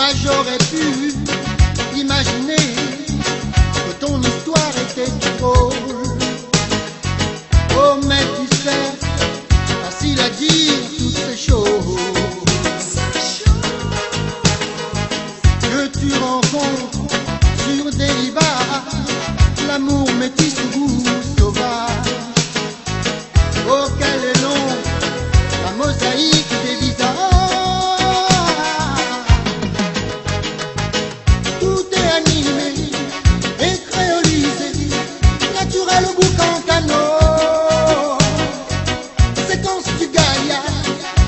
Moi j'aurais pu imaginer que ton histoire était drôle. Oh mais tu sais, facile à dire toutes ces choses que tu rencontres sur des rivages. L'amour métis au goût sauvage. Oh quel est long, la mosaïque des visages. Tout est animé et créolisé, naturel au boucan canot. Séquence du Gaïa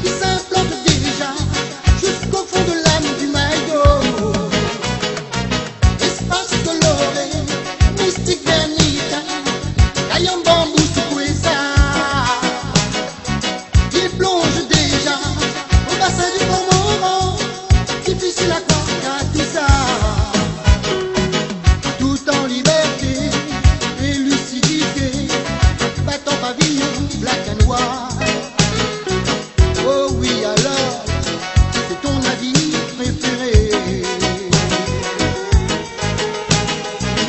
qui s'implante déjà jusqu'au fond de l'âme du maillot. Espace coloré, mystique vernita, caillant bambou secoué ça. Il plonge déjà au bassin du Cormoran, difficile à croire qu'à tout ça. Tout en liberté et lucidité, battant pavillon black and white. Oh oui alors, c'est ton avis préféré.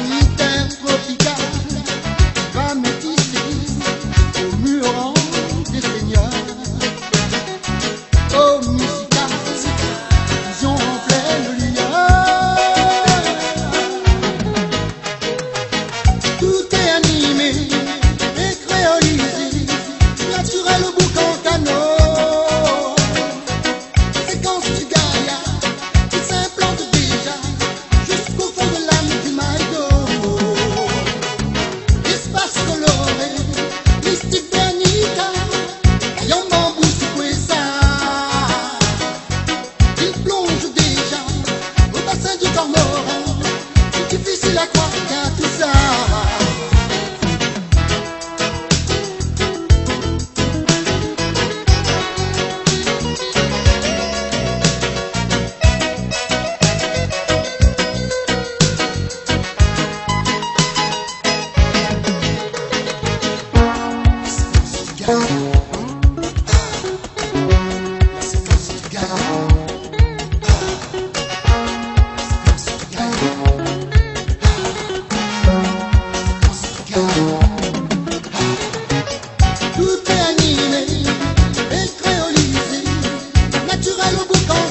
Une terre tropicale va métisser au murant des seigneurs. Oh musical, vision en pleine lumière. Tout est animé et créolisé, naturel au boucan canot. Séquence du Gaïa qui s'implante déjà jusqu'au fond de l'âme du maillot. Espace coloré, mystique vernita, caillant bambou secoué ça. Il plonge déjà au bassin du Cormoran, c'est difficile à croire qu'à tout ça. Tout est animé et créolisé, naturel au boucan